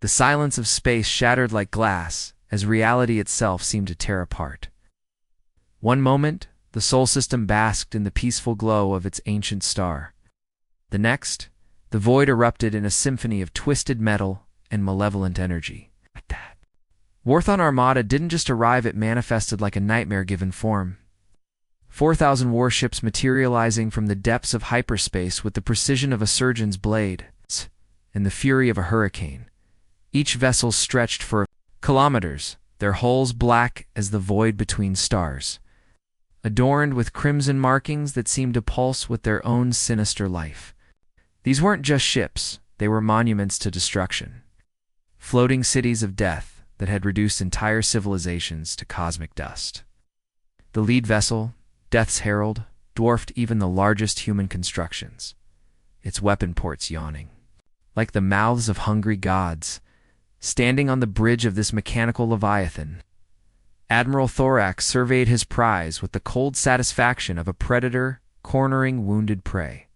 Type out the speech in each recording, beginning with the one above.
The silence of space shattered like glass as reality itself seemed to tear apart. One moment, the Sol system basked in the peaceful glow of its ancient star. The next, the void erupted in a symphony of twisted metal and malevolent energy. Warthon Armada didn't just arrive, it manifested like a nightmare given form. 4,000 warships materializing from the depths of hyperspace with the precision of a surgeon's blade and the fury of a hurricane. Each vessel stretched for kilometers, their hulls black as the void between stars, adorned with crimson markings that seemed to pulse with their own sinister life. These weren't just ships, they were monuments to destruction. Floating cities of death that had reduced entire civilizations to cosmic dust. The lead vessel, Death's Herald, dwarfed even the largest human constructions, its weapon ports yawning. Like the mouths of hungry gods, standing on the bridge of this mechanical leviathan, Admiral Thorax surveyed his prize with the cold satisfaction of a predator cornering wounded prey.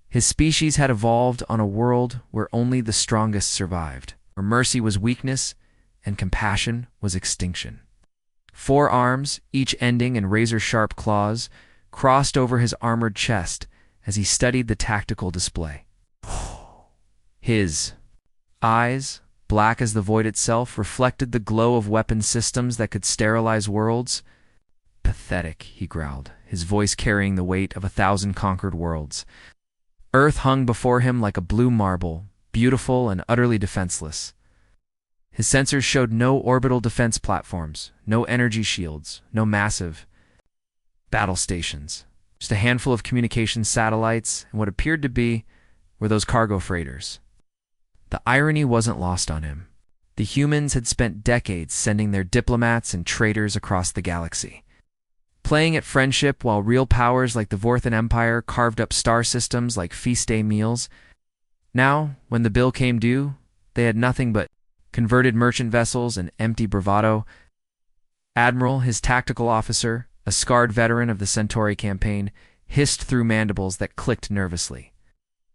His species had evolved on a world where only the strongest survived, where mercy was weakness and compassion was extinction. 4 arms, each ending in razor-sharp claws, crossed over his armored chest as he studied the tactical display. His eyes, black as the void itself, reflected the glow of weapon systems that could sterilize worlds. Pathetic, he growled, his voice carrying the weight of 1,000 conquered worlds. Earth hung before him like a blue marble, beautiful and utterly defenseless. His sensors showed no orbital defense platforms, no energy shields, no massive battle stations. Just a handful of communication satellites and what appeared to be were those cargo freighters. The irony wasn't lost on him. The humans had spent decades sending their diplomats and traitors across the galaxy, playing at friendship while real powers like the Vorthan Empire carved up star systems like feast day meals. Now, when the bill came due, they had nothing but converted merchant vessels and empty bravado. Admiral, his tactical officer, a scarred veteran of the Centauri campaign, hissed through mandibles that clicked nervously.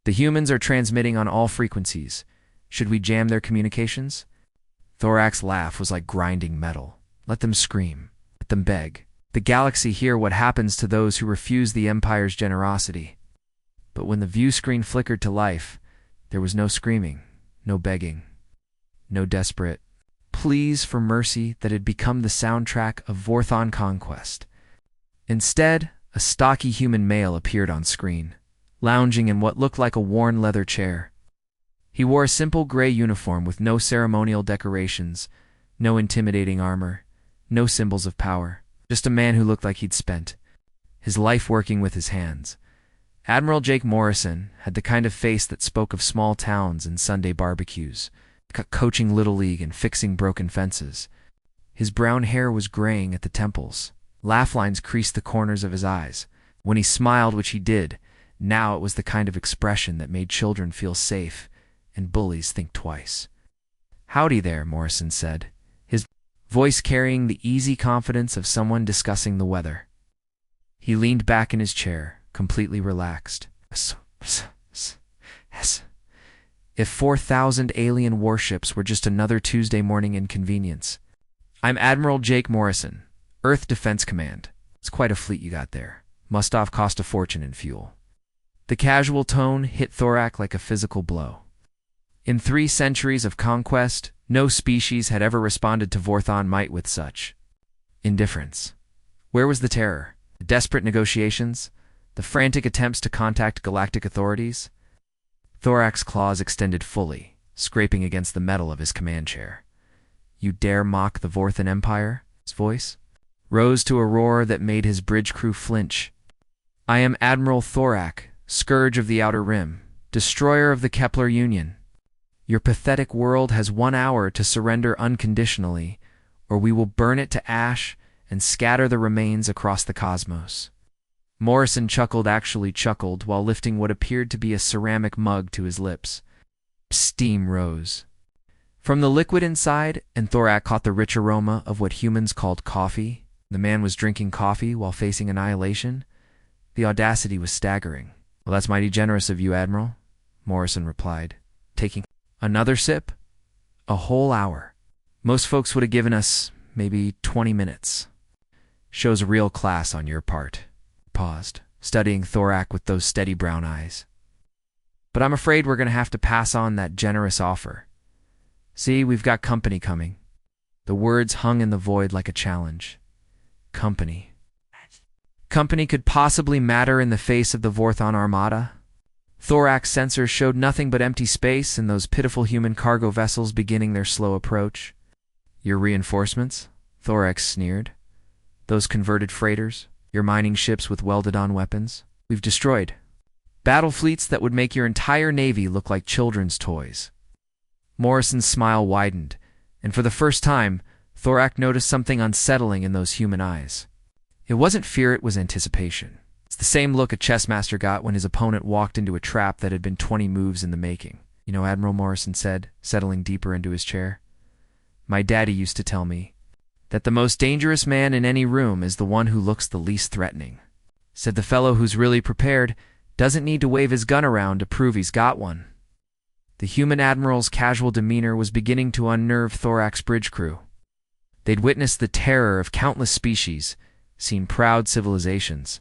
The humans are transmitting on all frequencies. Should we jam their communications? Thorax's laugh was like grinding metal. Let them scream. Let them beg. The galaxy hear what happens to those who refuse the Empire's generosity. But when the view screen flickered to life, there was no screaming, no begging, no desperate pleas for mercy that had become the soundtrack of Vorthon conquest. Instead, a stocky human male appeared on screen, lounging in what looked like a worn leather chair. He wore a simple gray uniform with no ceremonial decorations, no intimidating armor, no symbols of power. Just a man who looked like he'd spent his life working with his hands. Admiral Jake Morrison had the kind of face that spoke of small towns and Sunday barbecues, coaching Little League and fixing broken fences. His brown hair was graying at the temples. Laugh lines creased the corners of his eyes. When he smiled, which he did, now it was the kind of expression that made children feel safe and bullies think twice. "Howdy there," Morrison said, his voice carrying the easy confidence of someone discussing the weather. He leaned back in his chair, completely relaxed. If 4,000 alien warships were just another Tuesday morning inconvenience. I'm Admiral Jake Morrison, Earth Defense Command. It's quite a fleet you got there. Must have cost a fortune in fuel. The casual tone hit Thorax like a physical blow. In 3 centuries of conquest, no species had ever responded to Vorthon might with such indifference. Where was the terror? The desperate negotiations? The frantic attempts to contact galactic authorities? Thorax's claws extended fully, scraping against the metal of his command chair. "You dare mock the Vorthan Empire?" His voice rose to a roar that made his bridge crew flinch. "I am Admiral Thorax, Scourge of the Outer Rim, Destroyer of the Kepler Union. Your pathetic world has 1 hour to surrender unconditionally, or we will burn it to ash and scatter the remains across the cosmos." Morrison actually chuckled, while lifting what appeared to be a ceramic mug to his lips. Steam rose from the liquid inside, and Thorax caught the rich aroma of what humans called coffee. The man was drinking coffee while facing annihilation. The audacity was staggering. "Well, that's mighty generous of you, Admiral," Morrison replied, taking another sip. A whole hour. Most folks would have given us maybe 20 minutes. Shows a real class on your part. Paused, studying Thorak with those steady brown eyes. But I'm afraid we're going to have to pass on that generous offer. See, we've got company coming. The words hung in the void like a challenge. Company. Company could possibly matter in the face of the Vorthon Armada? Thorak's sensors showed nothing but empty space and those pitiful human cargo vessels beginning their slow approach. Your reinforcements? Thorak sneered. Those converted freighters? Your mining ships with welded-on weapons? We've destroyed. Battle fleets that would make your entire navy look like children's toys. Morrison's smile widened, and for the first time, Thorak noticed something unsettling in those human eyes. It wasn't fear, it was anticipation. It's the same look a chess master got when his opponent walked into a trap that had been 20 moves in the making. You know, Admiral Morrison said, settling deeper into his chair. My daddy used to tell me that the most dangerous man in any room is the one who looks the least threatening. Said the fellow who's really prepared doesn't need to wave his gun around to prove he's got one. The human admiral's casual demeanor was beginning to unnerve Thorak's bridge crew. They'd witnessed the terror of countless species, seen proud civilizations,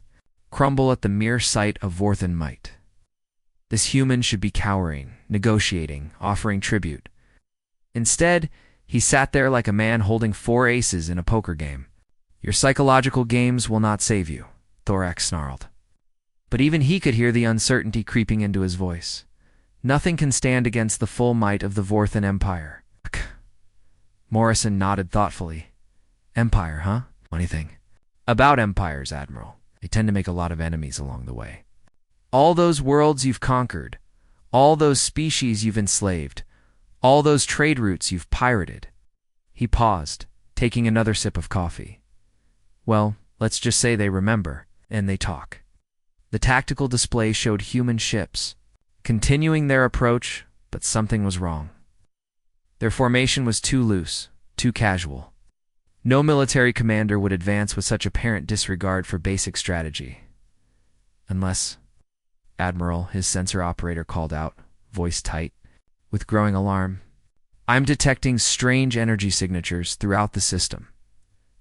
crumble at the mere sight of Vorthan might. This human should be cowering, negotiating, offering tribute. Instead, he sat there like a man holding 4 aces in a poker game. Your psychological games will not save you, Thorak snarled. But even he could hear the uncertainty creeping into his voice. Nothing can stand against the full might of the Vorthan Empire. Morrison nodded thoughtfully. Empire, huh? Funny thing about empires, Admiral. They tend to make a lot of enemies along the way. All those worlds you've conquered, all those species you've enslaved, all those trade routes you've pirated. He paused, taking another sip of coffee. Well, let's just say they remember, and they talk. The tactical display showed human ships, continuing their approach, but something was wrong. Their formation was too loose, too casual. No military commander would advance with such apparent disregard for basic strategy. Unless, Admiral, his sensor operator called out, voice tight, with growing alarm. I'm detecting strange energy signatures throughout the system.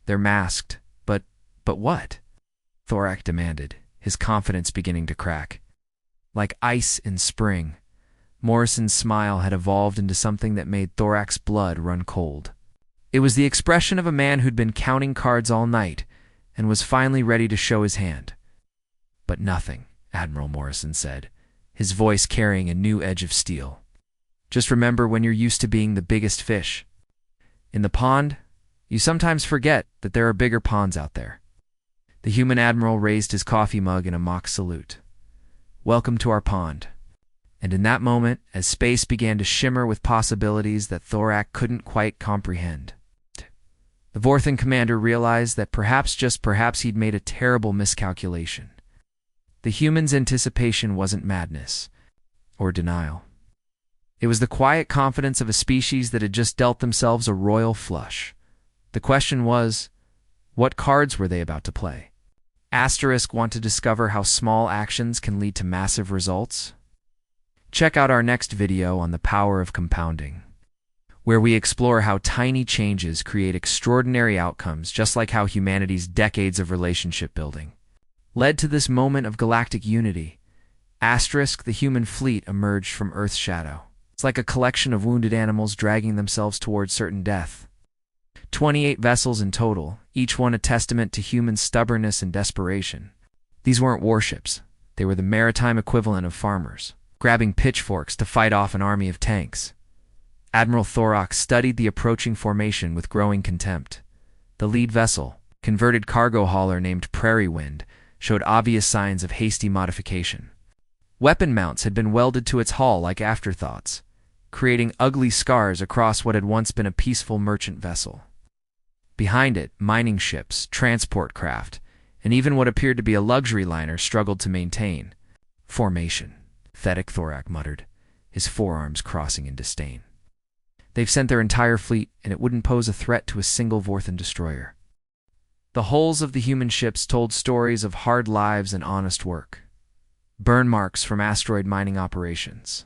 They're masked, but what? Thorak demanded, his confidence beginning to crack. Like ice in spring, Morrison's smile had evolved into something that made Thorak's blood run cold. It was the expression of a man who'd been counting cards all night and was finally ready to show his hand. But nothing, Admiral Morrison said, his voice carrying a new edge of steel. Just remember when you're used to being the biggest fish in the pond, you sometimes forget that there are bigger ponds out there. The human admiral raised his coffee mug in a mock salute. Welcome to our pond. And in that moment, as space began to shimmer with possibilities that Thorak couldn't quite comprehend, the Vorthan commander realized that perhaps, just perhaps, he'd made a terrible miscalculation. The human's anticipation wasn't madness or denial. It was the quiet confidence of a species that had just dealt themselves a royal flush. The question was, what cards were they about to play? Want to discover how small actions can lead to massive results? Check out our next video on the power of compounding, where we explore how tiny changes create extraordinary outcomes, just like how humanity's decades of relationship building led to this moment of galactic unity. The human fleet emerged from Earth's shadow. It's like a collection of wounded animals dragging themselves towards certain death. 28 vessels in total, each one a testament to human stubbornness and desperation. These weren't warships. They were the maritime equivalent of farmers, grabbing pitchforks to fight off an army of tanks. Admiral Thorak studied the approaching formation with growing contempt. The lead vessel, converted cargo hauler named Prairie Wind, showed obvious signs of hasty modification. Weapon mounts had been welded to its hull like afterthoughts, creating ugly scars across what had once been a peaceful merchant vessel. Behind it, mining ships, transport craft, and even what appeared to be a luxury liner struggled to maintain formation. Pathetic, Thorak muttered, his forearms crossing in disdain. They've sent their entire fleet, and it wouldn't pose a threat to a single Vorthan destroyer. The hulls of the human ships told stories of hard lives and honest work. Burn marks from asteroid mining operations.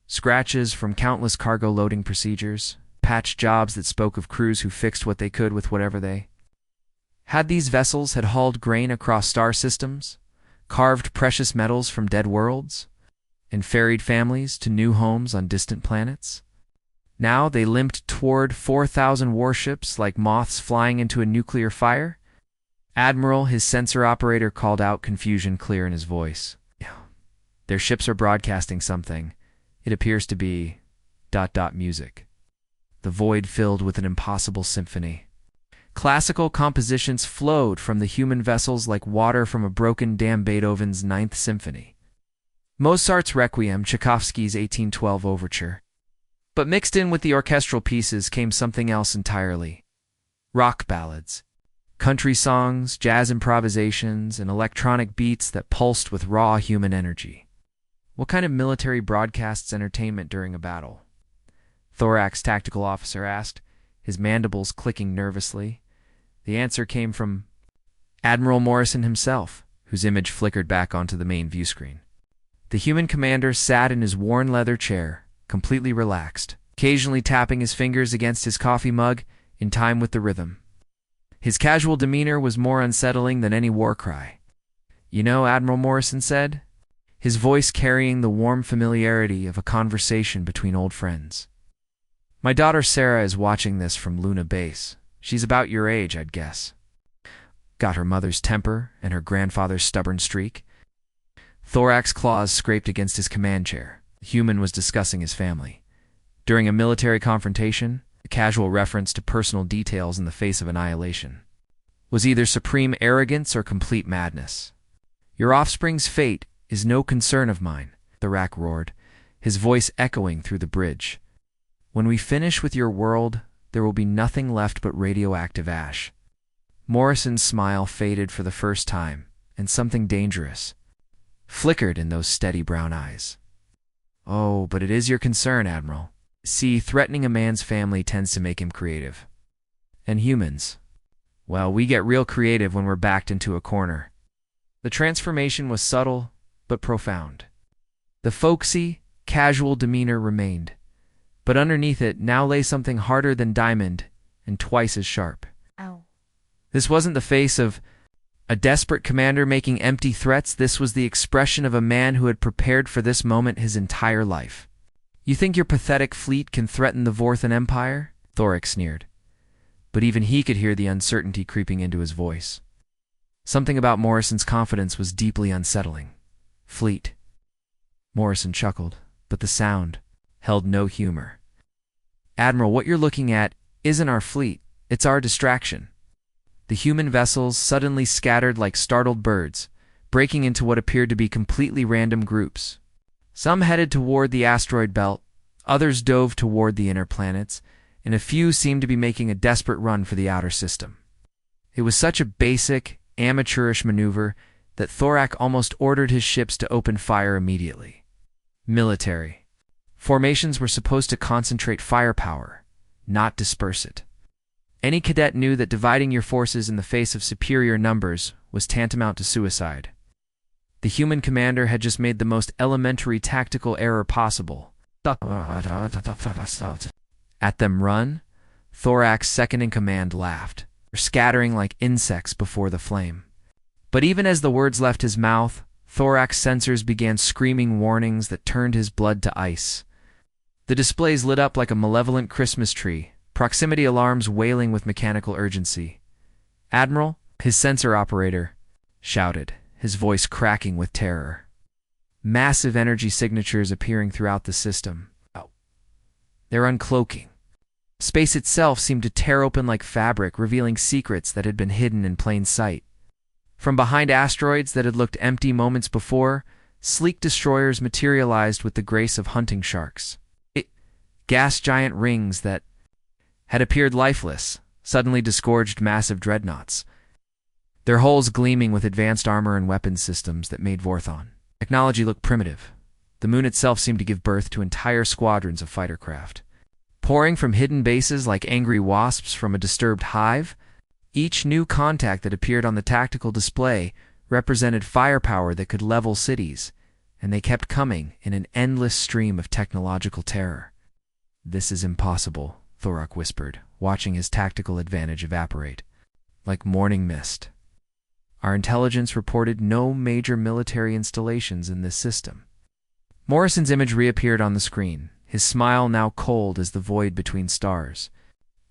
scratches from countless cargo loading procedures, patch jobs that spoke of crews who fixed what they could with whatever they had. These vessels had hauled grain across star systems, carved precious metals from dead worlds, and ferried families to new homes on distant planets. Now they limped toward 4,000 warships like moths flying into a nuclear fire. Admiral, his sensor operator, called out, confusion clear in his voice. Their ships are broadcasting something. It appears to be ... music. The void filled with an impossible symphony. Classical compositions flowed from the human vessels like water from a broken dam. Beethoven's Ninth Symphony, Mozart's Requiem, Tchaikovsky's 1812 Overture. But mixed in with the orchestral pieces came something else entirely. Rock ballads, country songs, jazz improvisations, and electronic beats that pulsed with raw human energy. What kind of military broadcasts entertainment during a battle? Thorax tactical officer asked, his mandibles clicking nervously. The answer came from Admiral Morrison himself, whose image flickered back onto the main view screen. The human commander sat in his worn leather chair, completely relaxed, occasionally tapping his fingers against his coffee mug in time with the rhythm. His casual demeanor was more unsettling than any war cry. "You know," Admiral Morrison said, his voice carrying the warm familiarity of a conversation between old friends. "My daughter Sarah is watching this from Luna Base. She's about your age, I'd guess. Got her mother's temper and her grandfather's stubborn streak." Thorax claws scraped against his command chair. The human was discussing his family. During a military confrontation, a casual reference to personal details in the face of annihilation was either supreme arrogance or complete madness. "Your offspring's fate is no concern of mine," Thorax roared, his voice echoing through the bridge. "When we finish with your world, there will be nothing left but radioactive ash." Morrison's smile faded for the first time, and something dangerous flickered in those steady brown eyes. "Oh, but it is your concern, Admiral. See, threatening a man's family tends to make him creative. And humans, well, we get real creative when we're backed into a corner." The transformation was subtle, but profound. The folksy, casual demeanor remained, but underneath it now lay something harder than diamond and twice as sharp. Ow. This wasn't the face of a desperate commander making empty threats. This was the expression of a man who had prepared for this moment his entire life. "You think your pathetic fleet can threaten the Vorthan Empire?" Thorax sneered. But even he could hear the uncertainty creeping into his voice. Something about Morrison's confidence was deeply unsettling. "Fleet." Morrison chuckled, but the sound held no humor. "Admiral, what you're looking at isn't our fleet, it's our distraction." The human vessels suddenly scattered like startled birds, breaking into what appeared to be completely random groups. Some headed toward the asteroid belt, others dove toward the inner planets, and a few seemed to be making a desperate run for the outer system. It was such a basic, amateurish maneuver that Thorax almost ordered his ships to open fire immediately. Military formations were supposed to concentrate firepower, not disperse it. Any cadet knew that dividing your forces in the face of superior numbers was tantamount to suicide. The human commander had just made the most elementary tactical error possible. At them run, Thorax, second-in-command, laughed, scattering like insects before the flame. But even as the words left his mouth, Thorax sensors began screaming warnings that turned his blood to ice. The displays lit up like a malevolent Christmas tree, proximity alarms wailing with mechanical urgency. "Admiral," his sensor operator shouted, his voice cracking with terror. Massive energy signatures appearing throughout the system. They're uncloaking. Space itself seemed to tear open like fabric, revealing secrets that had been hidden in plain sight. From behind asteroids that had looked empty moments before, sleek destroyers materialized with the grace of hunting sharks. Gas giant rings that had appeared lifeless suddenly disgorged massive dreadnoughts, their hulls gleaming with advanced armor and weapons systems that made Vorthon technology look primitive. The moon itself seemed to give birth to entire squadrons of fighter craft. Pouring from hidden bases like angry wasps from a disturbed hive, each new contact that appeared on the tactical display represented firepower that could level cities and they kept coming in an endless stream of technological terror. "This is impossible," Thorak whispered, watching his tactical advantage evaporate, like morning mist. "Our intelligence reported no major military installations in this system." Morrison's image reappeared on the screen, his smile now cold as the void between stars.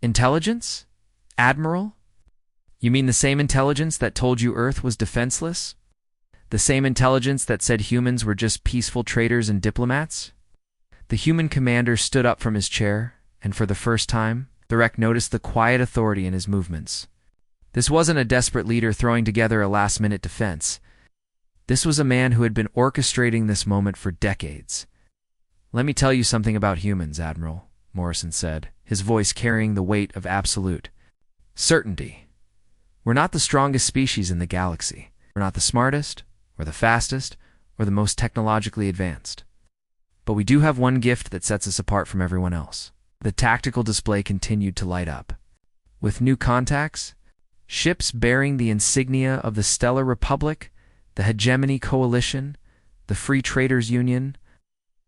"Intelligence? Admiral? You mean the same intelligence that told you Earth was defenseless? The same intelligence that said humans were just peaceful traders and diplomats?" The human commander stood up from his chair, and for the first time, Thorak noticed the quiet authority in his movements. This wasn't a desperate leader throwing together a last-minute defense. This was a man who had been orchestrating this moment for decades. "Let me tell you something about humans, Admiral," Morrison said, his voice carrying the weight of absolute certainty. "We're not the strongest species in the galaxy. We're not the smartest, or the fastest, or the most technologically advanced. But we do have one gift that sets us apart from everyone else." The tactical display continued to light up. With new contacts, ships bearing the insignia of the Stellar Republic, the Hegemony Coalition, the Free Traders Union,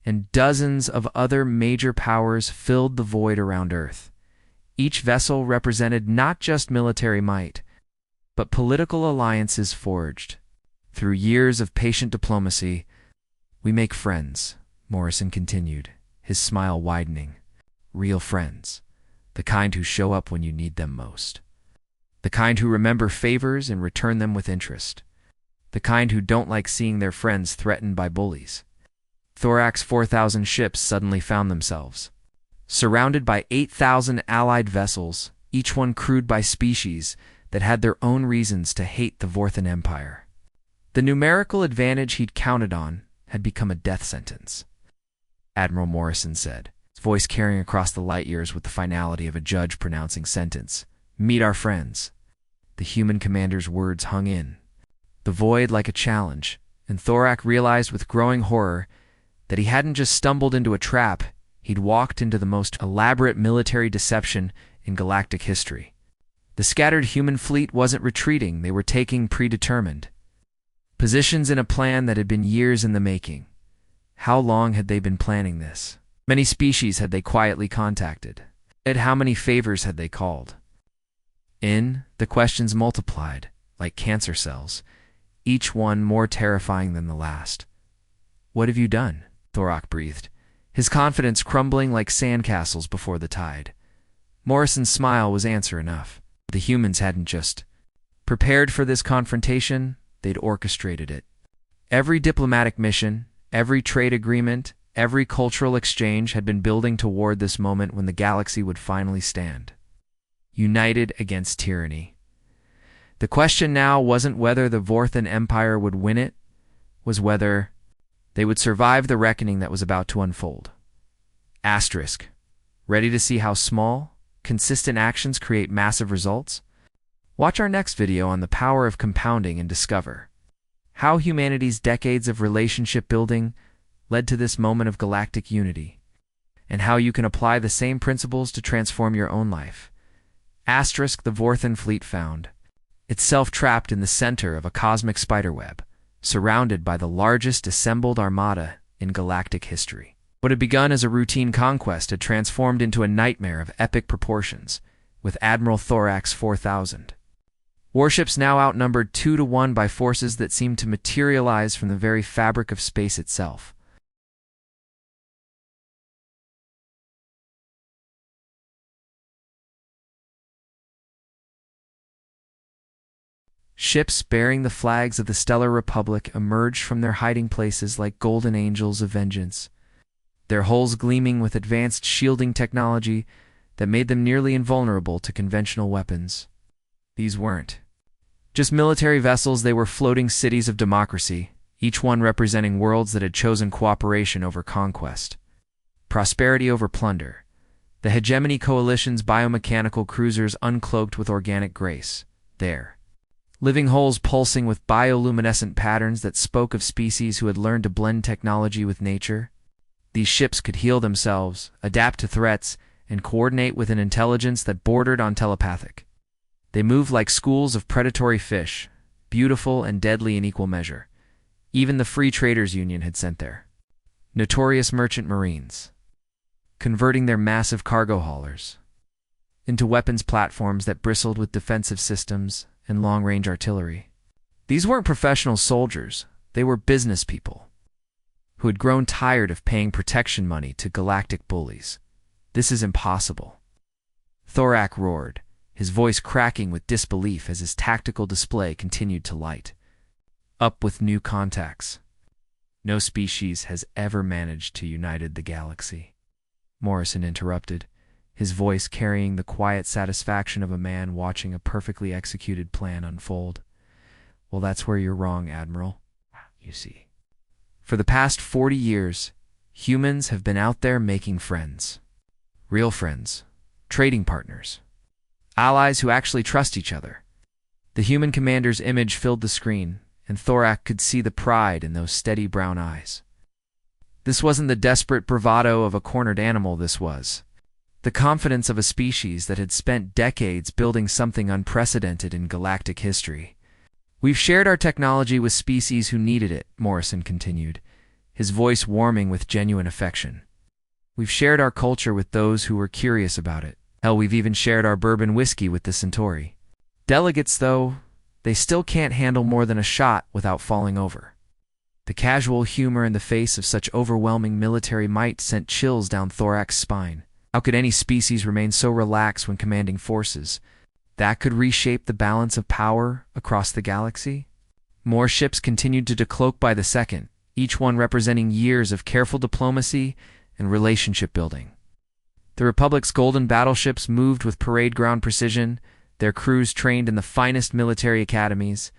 and dozens of other major powers filled the void around Earth. Each vessel represented not just military might, but political alliances forged. "Through years of patient diplomacy, we make friends," Morrison continued, his smile widening. "Real friends, the kind who show up when you need them most. The kind who remember favors and return them with interest. The kind who don't like seeing their friends threatened by bullies." Thorak's 4,000 ships suddenly found themselves surrounded by 8,000 allied vessels, each one crewed by species that had their own reasons to hate the Vorthan Empire. The numerical advantage he'd counted on had become a death sentence. "Admiral," Morrison said, his voice carrying across the light years with the finality of a judge pronouncing sentence, "Meet our friends." The human commander's words hung in the void like a challenge, and Thorak realized with growing horror that he hadn't just stumbled into a trap, he'd walked into the most elaborate military deception in galactic history. The scattered human fleet wasn't retreating, they were taking predetermined positions in a plan that had been years in the making. How long had they been planning this? Many species had they quietly contacted? And how many favors had they called in? The questions multiplied, like cancer cells, each one more terrifying than the last. "What have you done?" Thorak breathed, his confidence crumbling like sandcastles before the tide. Morrison's smile was answer enough. The humans hadn't just prepared for this confrontation, they'd orchestrated it. Every diplomatic mission, every trade agreement, every cultural exchange had been building toward this moment when the galaxy would finally stand united against tyranny. The question now wasn't whether the Vorthan Empire would win it, was whether they would survive the reckoning that was about to unfold. Asterisk. Ready to see how small, consistent actions create massive results? Watch our next video on the power of compounding and discover how humanity's decades of relationship building led to this moment of galactic unity, and how you can apply the same principles to transform your own life. Asterisk. The Vorthan fleet found itself trapped in the center of a cosmic spiderweb, surrounded by the largest assembled armada in galactic history. What had begun as a routine conquest had transformed into a nightmare of epic proportions, with Admiral Thorak's 4,000 warships now outnumbered 2-to-1 by forces that seemed to materialize from the very fabric of space itself. Ships bearing the flags of the Stellar Republic emerged from their hiding places like golden angels of vengeance, their hulls gleaming with advanced shielding technology that made them nearly invulnerable to conventional weapons. These weren't just military vessels, they were floating cities of democracy, each one representing worlds that had chosen cooperation over conquest, prosperity over plunder. The Hegemony Coalition's biomechanical cruisers uncloaked with organic grace, their living hulls pulsing with bioluminescent patterns that spoke of species who had learned to blend technology with nature. These ships could heal themselves, adapt to threats, and coordinate with an intelligence that bordered on telepathic. They moved like schools of predatory fish, beautiful and deadly in equal measure. Even the Free Traders Union had sent their notorious merchant marines, converting their massive cargo haulers into weapons platforms that bristled with defensive systems and long-range artillery. These weren't professional soldiers, they were business people who had grown tired of paying protection money to galactic bullies. "This is impossible," Thorak roared, his voice cracking with disbelief as his tactical display continued to light up with new contacts. "No species has ever managed to unite the galaxy," Morrison interrupted, his voice carrying the quiet satisfaction of a man watching a perfectly executed plan unfold. "Well, that's where you're wrong, Admiral. You see, for the past 40 years, humans have been out there making friends. Real friends, trading partners, allies who actually trust each other." The human commander's image filled the screen, and Thorak could see the pride in those steady brown eyes. This wasn't the desperate bravado of a cornered animal, this was the confidence of a species that had spent decades building something unprecedented in galactic history. "We've shared our technology with species who needed it," Morrison continued, his voice warming with genuine affection. "We've shared our culture with those who were curious about it. Hell, we've even shared our bourbon whiskey with the Centauri. Delegates, though, they still can't handle more than a shot without falling over." The casual humor in the face of such overwhelming military might sent chills down Thorak's spine. How could any species remain so relaxed when commanding forces that could reshape the balance of power across the galaxy? More ships continued to decloak by the second, each one representing years of careful diplomacy and relationship building. The Republic's golden battleships moved with parade ground precision, their crews trained in the finest military academies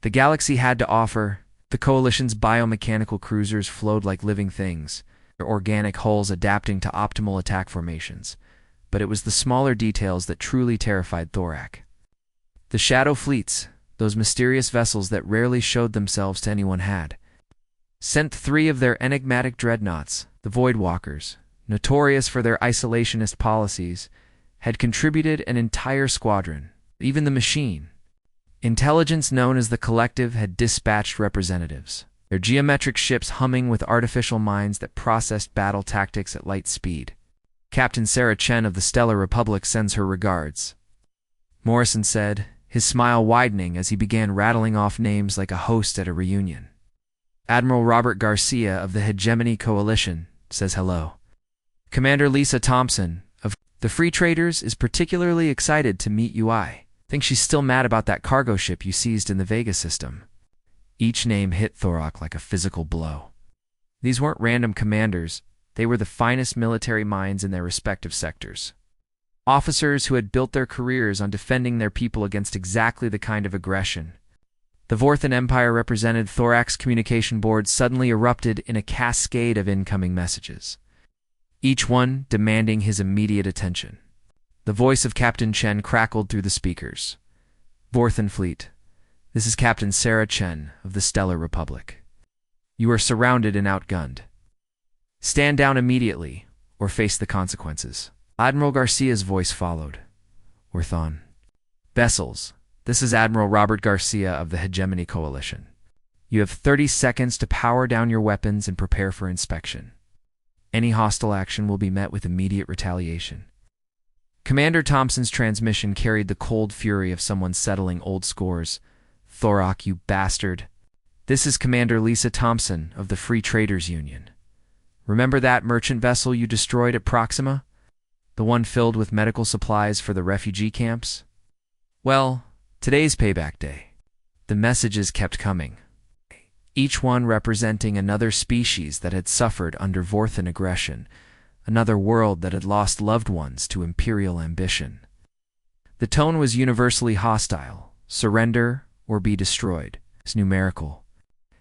the galaxy had to offer. The Coalition's biomechanical cruisers flowed like living things, their organic hulls adapting to optimal attack formations. But it was the smaller details that truly terrified Thorak. The shadow fleets, those mysterious vessels that rarely showed themselves to anyone, had sent 3 of their enigmatic dreadnoughts, the Voidwalkers, notorious for their isolationist policies, had contributed an entire squadron. Even the machine intelligence known as the Collective had dispatched representatives, their geometric ships humming with artificial minds that processed battle tactics at light speed. "Captain Sarah Chen of the Stellar Republic sends her regards," Morrison said, his smile widening as he began rattling off names like a host at a reunion. "Admiral Robert Garcia of the Hegemony Coalition says hello. Commander Lisa Thompson of the Free Traders is particularly excited to meet you. I think she's still mad about that cargo ship you seized in the Vega system." Each name hit Thorak like a physical blow. These weren't random commanders, they were the finest military minds in their respective sectors. Officers who had built their careers on defending their people against exactly the kind of aggression. The Vorthan Empire represented Thorak's communication board suddenly erupted in a cascade of incoming messages, each one demanding his immediate attention. The voice of Captain Chen crackled through the speakers. "Vorthan Fleet, this is Captain Sarah Chen of the Stellar Republic. You are surrounded and outgunned. Stand down immediately, or face the consequences." Admiral Garcia's voice followed. "Orthon. Vessels, this is Admiral Robert Garcia of the Hegemony Coalition. You have 30 seconds to power down your weapons and prepare for inspection. Any hostile action will be met with immediate retaliation." Commander Thompson's transmission carried the cold fury of someone settling old scores. "Thorak, you bastard. This is Commander Lisa Thompson of the Free Traders Union. Remember that merchant vessel you destroyed at Proxima? The one filled with medical supplies for the refugee camps? Well, today's payback day." The messages kept coming, each one representing another species that had suffered under Vorthan aggression, another world that had lost loved ones to imperial ambition. The tone was universally hostile: surrender or be destroyed. It's numerical.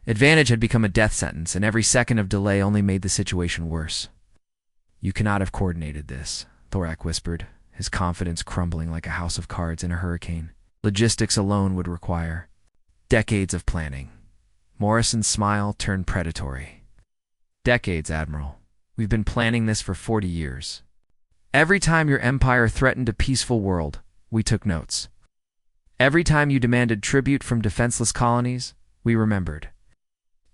Advantage had become a death sentence, and every second of delay only made the situation worse. "You cannot have coordinated this," Thorak whispered, his confidence crumbling like a house of cards in a hurricane. "Logistics alone would require decades of planning." Morrison's smile turned predatory. "Decades, Admiral. We've been planning this for 40 years. Every time your empire threatened a peaceful world, we took notes. Every time you demanded tribute from defenseless colonies, we remembered.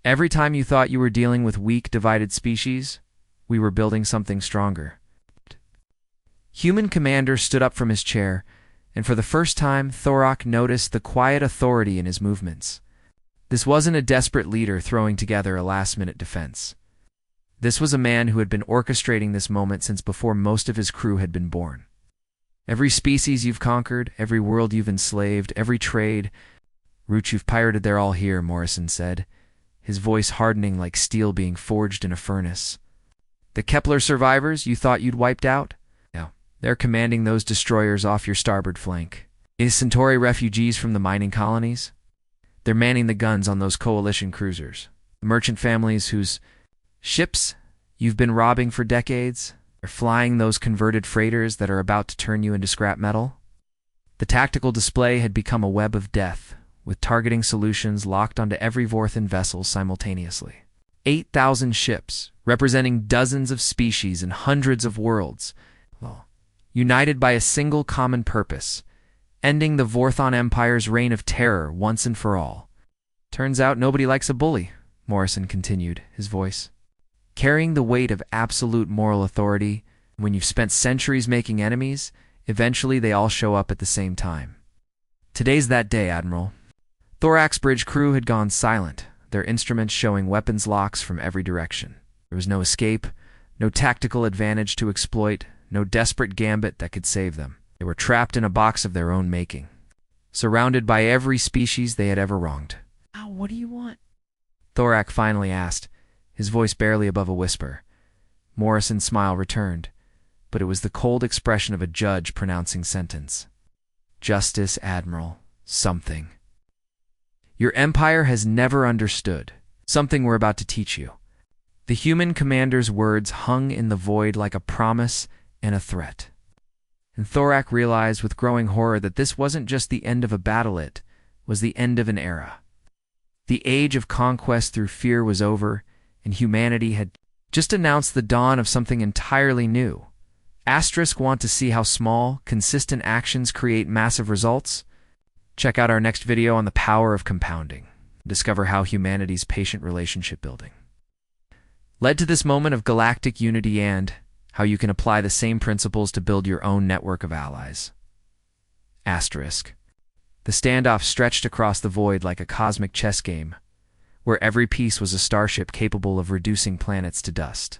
Every time you thought you were dealing with weak, divided species, we were building something stronger. Human Commander stood up from his chair, and for the first time, Thorak noticed the quiet authority in his movements. This wasn't a desperate leader throwing together a last-minute defense. This was a man who had been orchestrating this moment since before most of his crew had been born. Every species you've conquered, every world you've enslaved, every route you've pirated, they're all here, Morrison said, his voice hardening like steel being forged in a furnace. The Kepler survivors you thought you'd wiped out? No, they're commanding those destroyers off your starboard flank. Is Centauri refugees from the mining colonies? They're manning the guns on those coalition cruisers. The merchant families whose ships you've been robbing for decades are flying those converted freighters that are about to turn you into scrap metal. The tactical display had become a web of death, with targeting solutions locked onto every Vorthan vessel simultaneously. 8,000 ships, representing dozens of species and hundreds of worlds, united by a single common purpose, ending the Vorthon Empire's reign of terror once and for all. Turns out nobody likes a bully, Morrison continued, his voice carrying the weight of absolute moral authority. When you've spent centuries making enemies, eventually they all show up at the same time. Today's that day, Admiral. Thorak's bridge crew had gone silent, their instruments showing weapons locks from every direction. There was no escape, no tactical advantage to exploit, no desperate gambit that could save them. They were trapped in a box of their own making, surrounded by every species they had ever wronged. "Now, what do you want?" Thorak finally asked, his voice barely above a whisper. Morrison's smile returned, but it was the cold expression of a judge pronouncing sentence. "Justice, Admiral. Something. Your empire has never understood. Something we're about to teach you." The human commander's words hung in the void like a promise and a threat. And Thorak realized with growing horror that this wasn't just the end of a battle, it was the end of an era. The age of conquest through fear was over, and humanity had just announced the dawn of something entirely new. Asterisk want to see how small, consistent actions create massive results? Check out our next video on the power of compounding. Discover how humanity's patient relationship building led to this moment of galactic unity and how you can apply the same principles to build your own network of allies. Asterisk. The standoff stretched across the void like a cosmic chess game, where every piece was a starship capable of reducing planets to dust.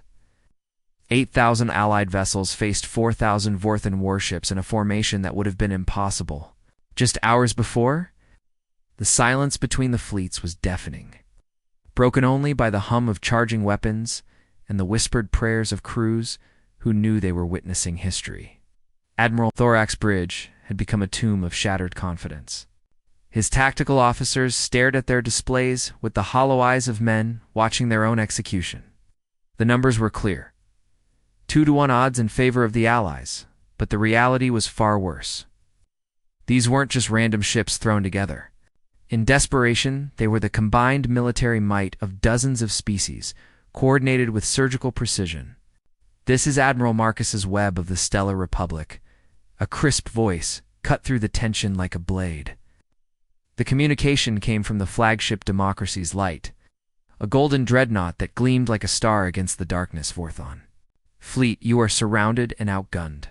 8,000 Allied vessels faced 4,000 Vorthan warships in a formation that would have been impossible. Just hours before, the silence between the fleets was deafening, broken only by the hum of charging weapons and the whispered prayers of crews who knew they were witnessing history. Admiral Thorak's bridge had become a tomb of shattered confidence. His tactical officers stared at their displays with the hollow eyes of men watching their own execution. The numbers were clear. 2-to-1 odds in favor of the Allies, but the reality was far worse. These weren't just random ships thrown together. In desperation, they were the combined military might of dozens of species, coordinated with surgical precision. This is Admiral Marcus's web of the Stellar Republic, a crisp voice cut through the tension like a blade. The communication came from the flagship Democracy's Light, a golden dreadnought that gleamed like a star against the darkness. Vorthon. Fleet, you are surrounded and outgunned.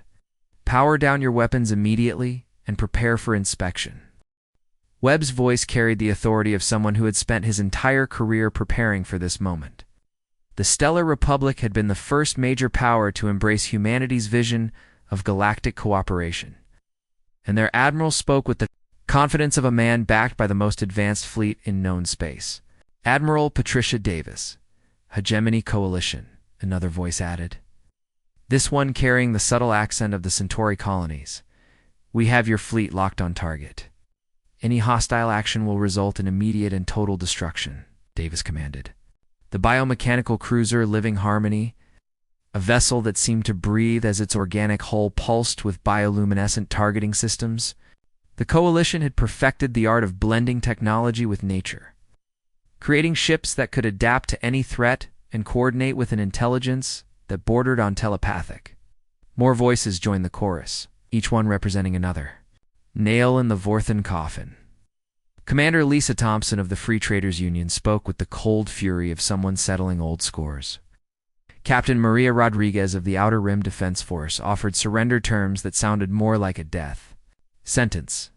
Power down your weapons immediately and prepare for inspection. Webb's voice carried the authority of someone who had spent his entire career preparing for this moment. The Stellar Republic had been the first major power to embrace humanity's vision of galactic cooperation, and their admiral spoke with the confidence of a man backed by the most advanced fleet in known space. "Admiral Patricia Davis, Hegemony Coalition," another voice added. This one carrying the subtle accent of the Centauri colonies. "We have your fleet locked on target. Any hostile action will result in immediate and total destruction," Davis commanded. The biomechanical cruiser Living Harmony, a vessel that seemed to breathe as its organic hull pulsed with bioluminescent targeting systems. The Coalition had perfected the art of blending technology with nature, creating ships that could adapt to any threat and coordinate with an intelligence that bordered on telepathic. More voices joined the chorus, each one representing another. Nail in the Vorthan coffin. Commander Lisa Thompson of the Free Traders Union spoke with the cold fury of someone settling old scores. Captain Maria Rodriguez of the Outer Rim Defense Force offered surrender terms that sounded more like a death sentence.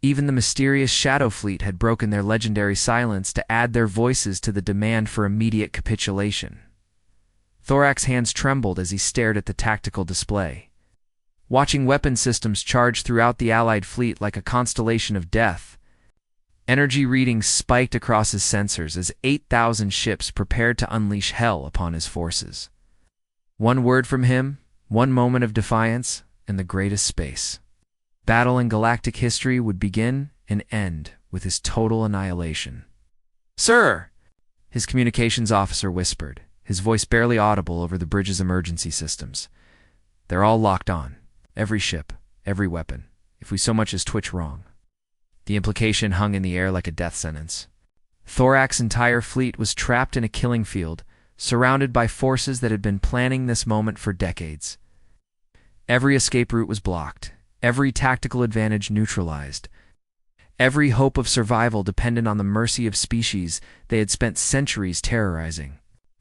Even the mysterious Shadow Fleet had broken their legendary silence to add their voices to the demand for immediate capitulation. Thorak's hands trembled as he stared at the tactical display. Watching weapon systems charge throughout the Allied fleet like a constellation of death, energy readings spiked across his sensors as 8,000 ships prepared to unleash hell upon his forces. One word from him, one moment of defiance, and the greatest space battle in galactic history would begin and end with his total annihilation. "Sir!" his communications officer whispered, his voice barely audible over the bridge's emergency systems. "They're all locked on. Every ship, every weapon. If we so much as twitch wrong." The implication hung in the air like a death sentence. Thorak's entire fleet was trapped in a killing field, surrounded by forces that had been planning this moment for decades. Every escape route was blocked, every tactical advantage neutralized, every hope of survival dependent on the mercy of species they had spent centuries terrorizing.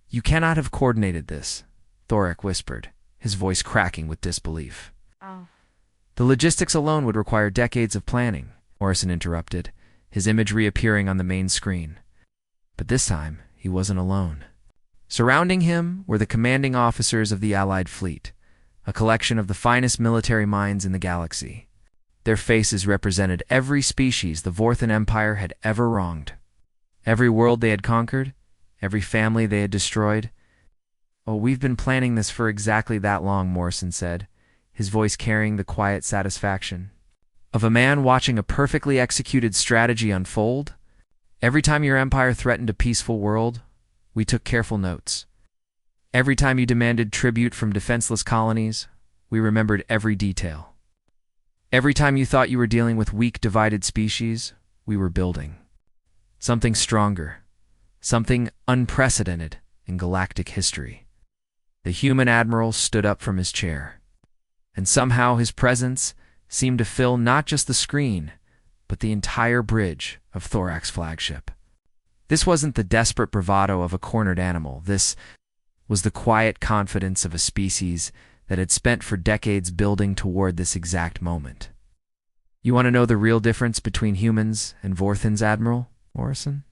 "You cannot have coordinated this," Thorak whispered, his voice cracking with disbelief. Oh. "The logistics alone would require decades of planning," Morrison interrupted, his image reappearing on the main screen. But this time, he wasn't alone. Surrounding him were the commanding officers of the Allied fleet, a collection of the finest military minds in the galaxy. Their faces represented every species the Vorthan Empire had ever wronged, every world they had conquered, every family they had destroyed. "Oh, we've been planning this for exactly that long," Morrison said, his voice carrying the quiet satisfaction of a man watching a perfectly executed strategy unfold. "Every time your empire threatened a peaceful world, we took careful notes. Every time you demanded tribute from defenseless colonies, we remembered every detail. Every time you thought you were dealing with weak, divided species, we were building something stronger, something unprecedented in galactic history." The human admiral stood up from his chair, and somehow his presence seemed to fill not just the screen, but the entire bridge of Thorak's flagship. This wasn't the desperate bravado of a cornered animal. This was the quiet confidence of a species that had spent for decades building toward this exact moment. "You want to know the real difference between humans and Vorthans, Admiral?" Morrison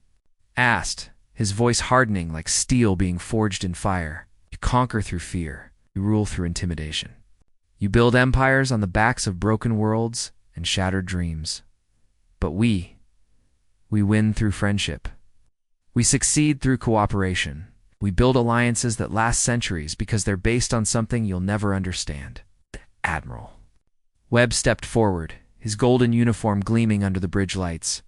asked, his voice hardening like steel being forged in fire. "You conquer through fear. You rule through intimidation. You build empires on the backs of broken worlds and shattered dreams. But we win through friendship. We succeed through cooperation. We build alliances that last centuries because they're based on something you'll never understand." "Admiral." Webb stepped forward, his golden uniform gleaming under the bridge lights.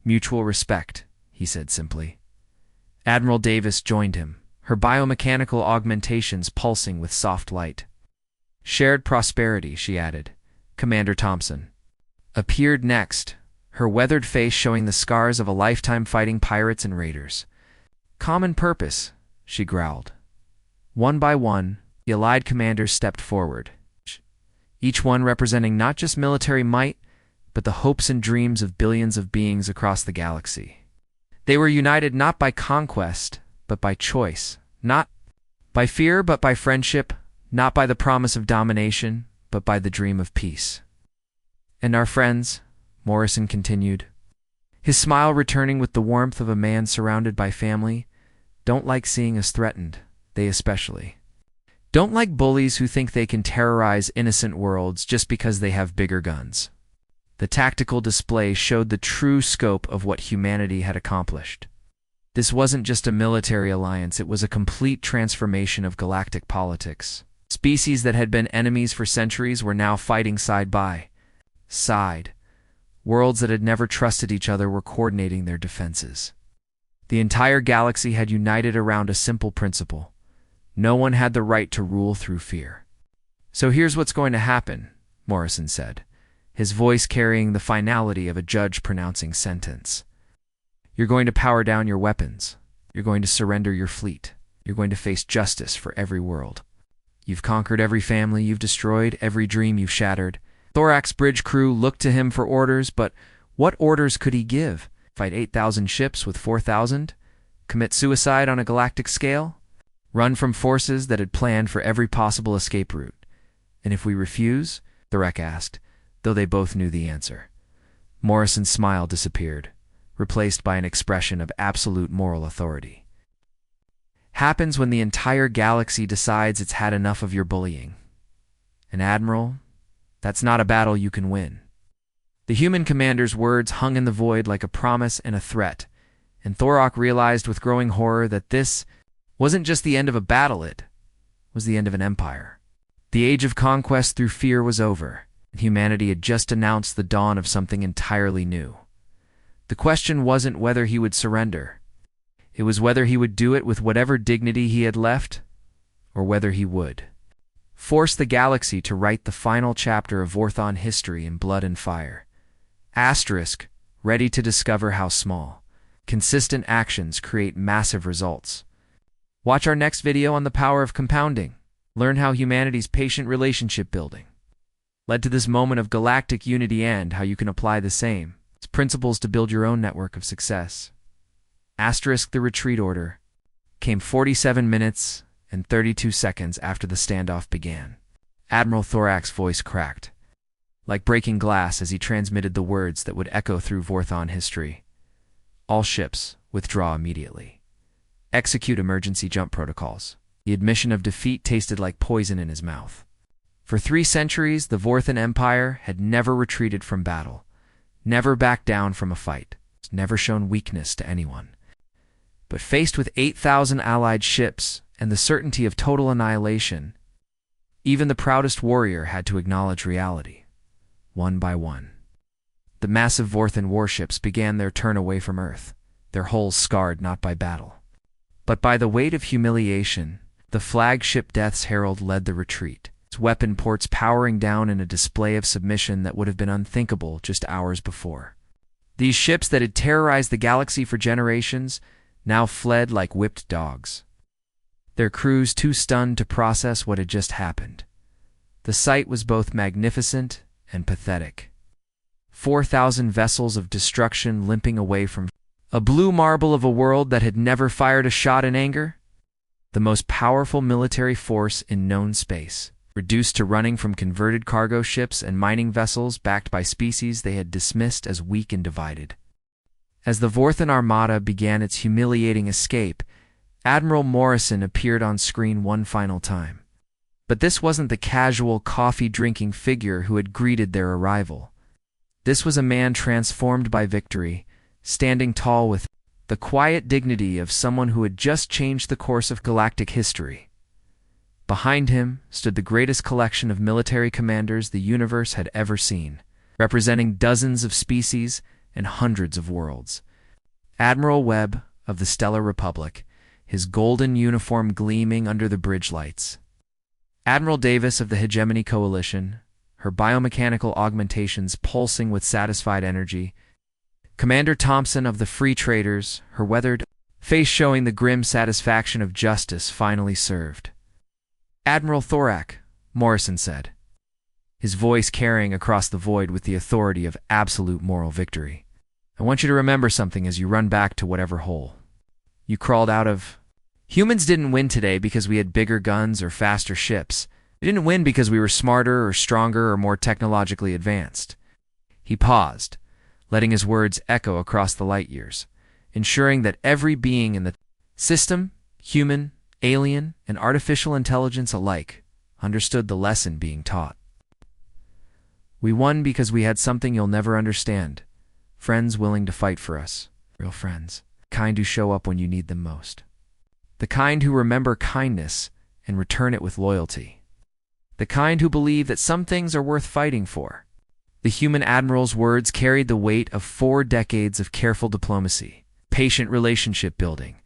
"Mutual respect," he said simply. Admiral Davis joined him, her biomechanical augmentations pulsing with soft light. "Shared prosperity," she added. Commander Thompson appeared next, her weathered face showing the scars of a lifetime fighting pirates and raiders. "Common purpose," she growled. One by one, the Allied commanders stepped forward, each one representing not just military might, but the hopes and dreams of billions of beings across the galaxy. They were united not by conquest, but by choice, not by fear, but by friendship, not by the promise of domination, but by the dream of peace. "And our friends," Morrison continued, his smile returning with the warmth of a man surrounded by family, "don't like seeing us threatened, they especially. Don't like bullies who think they can terrorize innocent worlds just because they have bigger guns." The tactical display showed the true scope of what humanity had accomplished. This wasn't just a military alliance, it was a complete transformation of galactic politics. Species that had been enemies for centuries were now fighting side by side. Worlds that had never trusted each other were coordinating their defenses. The entire galaxy had united around a simple principle: no one had the right to rule through fear. "So here's what's going to happen," Morrison said, his voice carrying the finality of a judge pronouncing sentence. "You're going to power down your weapons. You're going to surrender your fleet. You're going to face justice for every world. You've conquered every family you've destroyed, every dream you've shattered." Thorak's bridge crew looked to him for orders, but What orders could he give? Fight 8,000 ships with 4,000? Commit suicide on a galactic scale? Run from forces that had planned for every possible escape route? And if we refuse? Thorek asked, though they both knew the answer. Morrison's smile disappeared, replaced by an expression of absolute moral authority. Happens when the entire galaxy decides it's had enough of your bullying. And Admiral, that's not a battle you can win. The human commander's words hung in the void like a promise and a threat, and Thorok realized with growing horror that this wasn't just the end of a battle, it was the end of an empire. The age of conquest through fear was over, and humanity had just announced the dawn of something entirely new. The question wasn't whether he would surrender. It was whether he would do it with whatever dignity he had left, or whether he would force the galaxy to write the final chapter of Vorthon history in blood and fire. Asterisk, ready to discover how small, consistent actions create massive results. Watch our next video on the power of compounding. Learn how humanity's patient relationship building led to this moment of galactic unity and how you can apply the same principles to build your own network of success. Asterisk, the retreat order came 47 minutes and 32 seconds after the standoff began. Admiral Thorak's voice cracked, like breaking glass as he transmitted the words that would echo through Vorthon history. All ships, withdraw immediately. Execute emergency jump protocols. The admission of defeat tasted like poison in his mouth. For 3 centuries, the Vorthon Empire had never retreated from battle, never backed down from a fight, never shown weakness to anyone. But faced with 8,000 allied ships and the certainty of total annihilation, even the proudest warrior had to acknowledge reality, one by one. The massive Vorthon warships began their turn away from Earth, their hulls scarred not by battle, but by the weight of humiliation. The flagship Death's Herald led the retreat, its weapon ports powering down in a display of submission that would have been unthinkable just hours before. These ships that had terrorized the galaxy for generations now fled like whipped dogs, their crews too stunned to process what had just happened. The sight was both magnificent and pathetic. 4,000 vessels of destruction limping away from a blue marble of a world that had never fired a shot in anger. The most powerful military force in known space, reduced to running from converted cargo ships and mining vessels backed by species they had dismissed as weak and divided. As the Vorthon Armada began its humiliating escape, Admiral Morrison appeared on screen one final time. But this wasn't the casual, coffee-drinking figure who had greeted their arrival. This was a man transformed by victory, standing tall with the quiet dignity of someone who had just changed the course of galactic history. Behind him stood the greatest collection of military commanders the universe had ever seen, representing dozens of species and hundreds of worlds. Admiral Webb of the Stellar Republic, his golden uniform gleaming under the bridge lights. Admiral Davis of the Hegemony Coalition, her biomechanical augmentations pulsing with satisfied energy. Commander Thompson of the Free Traders, her weathered face showing the grim satisfaction of justice finally served. Admiral Thorak, Morrison said, his voice carrying across the void with the authority of absolute moral victory. I want you to remember something as you run back to whatever hole you crawled out of. Humans didn't win today because we had bigger guns or faster ships. We didn't win because we were smarter or stronger or more technologically advanced. He paused, letting his words echo across the light years, ensuring that every being in the system, human, alien, and artificial intelligence alike, understood the lesson being taught. We won because we had something you'll never understand. Friends willing to fight for us. Real friends. Kind who show up when you need them most. The kind who remember kindness and return it with loyalty. The kind who believe that some things are worth fighting for. The human admiral's words carried the weight of 4 decades of careful diplomacy, patient relationship building,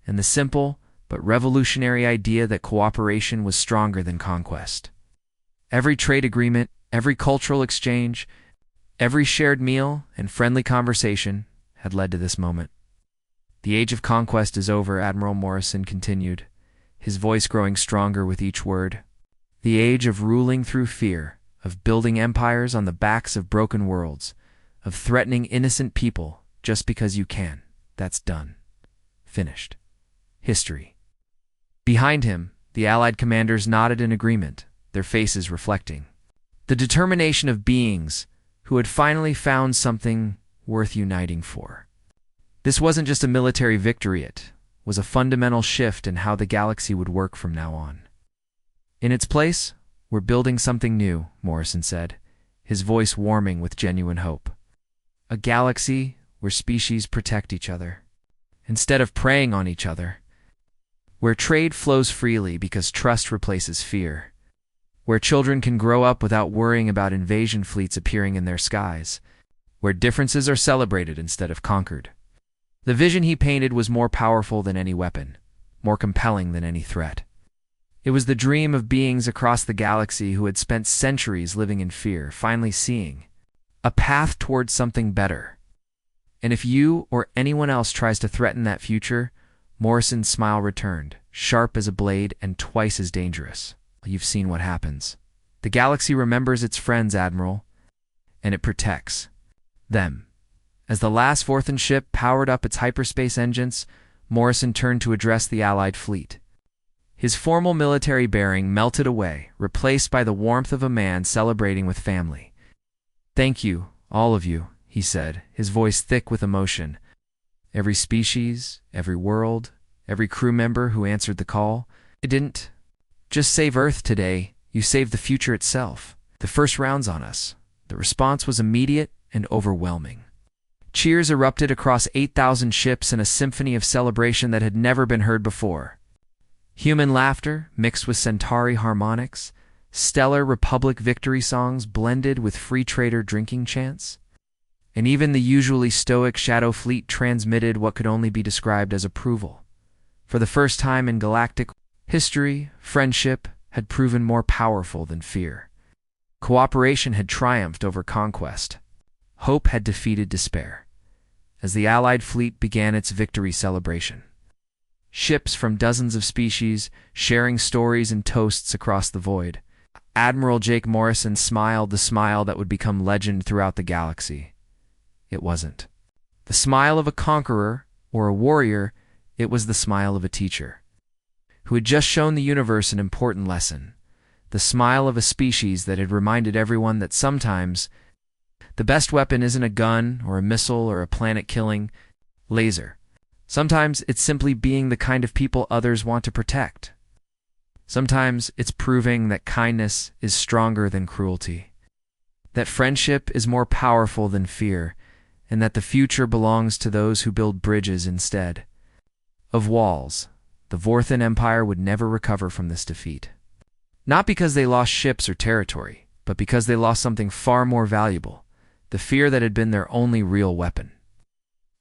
and the simple but revolutionary idea that cooperation was stronger than conquest. Every trade agreement, every cultural exchange, every shared meal and friendly conversation had led to this moment. The age of conquest is over, Admiral Morrison continued, his voice growing stronger with each word. The age of ruling through fear, of building empires on the backs of broken worlds, of threatening innocent people just because you can. That's done. Finished. History. Behind him, the Allied commanders nodded in agreement, their faces reflecting the determination of beings who had finally found something worth uniting for. This wasn't just a military victory, it was a fundamental shift in how the galaxy would work from now on. In its place, we're building something new, Morrison said, his voice warming with genuine hope. A galaxy where species protect each other, instead of preying on each other. Where trade flows freely because trust replaces fear. Where children can grow up without worrying about invasion fleets appearing in their skies. Where differences are celebrated instead of conquered. The vision he painted was more powerful than any weapon, more compelling than any threat. It was the dream of beings across the galaxy who had spent centuries living in fear, finally seeing a path towards something better. And if you or anyone else tries to threaten that future, Morrison's smile returned, sharp as a blade and twice as dangerous. You've seen what happens. The galaxy remembers its friends, Admiral, and it protects them. As the last Vorthan ship powered up its hyperspace engines, Morrison turned to address the Allied fleet. His formal military bearing melted away, replaced by the warmth of a man celebrating with family. "Thank you, all of you," he said, his voice thick with emotion. Every species, every world, every crew member who answered the call. It didn't just save Earth today, you saved the future itself. The first round's on us. The response was immediate and overwhelming. Cheers erupted across 8,000 ships in a symphony of celebration that had never been heard before. Human laughter mixed with Centauri harmonics, stellar Republic victory songs blended with free trader drinking chants. And even the usually stoic Shadow Fleet transmitted what could only be described as approval. For the first time in galactic history, friendship had proven more powerful than fear. Cooperation had triumphed over conquest. Hope had defeated despair. As the Allied fleet began its victory celebration, ships from dozens of species sharing stories and toasts across the void, Admiral Jake Morrison smiled the smile that would become legend throughout the galaxy. It wasn't the smile of a conqueror or a warrior, it was the smile of a teacher who had just shown the universe an important lesson. The smile of a species that had reminded everyone that sometimes the best weapon isn't a gun or a missile or a planet-killing laser. Sometimes it's simply being the kind of people others want to protect. Sometimes it's proving that kindness is stronger than cruelty, that friendship is more powerful than fear, and that the future belongs to those who build bridges instead of walls. The Vorthan Empire would never recover from this defeat. Not because they lost ships or territory, but because they lost something far more valuable, the fear that had been their only real weapon.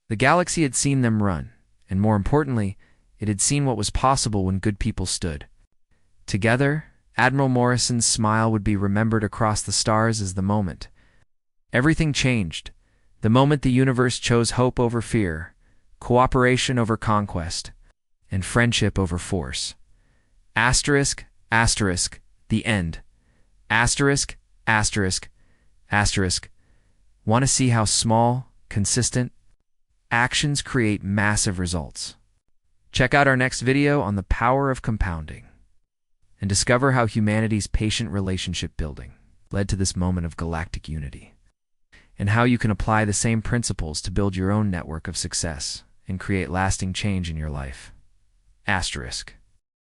The galaxy had seen them run, and more importantly, it had seen what was possible when good people stood together. Admiral Morrison's smile would be remembered across the stars as the moment everything changed. The moment the universe chose hope over fear, cooperation over conquest, and friendship over force. Asterisk, asterisk, the end. Asterisk, asterisk, asterisk. Want to see how small, consistent actions create massive results? Check out our next video on the power of compounding and discover how humanity's patient relationship building led to this moment of galactic unity, and how you can apply the same principles to build your own network of success and create lasting change in your life. Asterisk.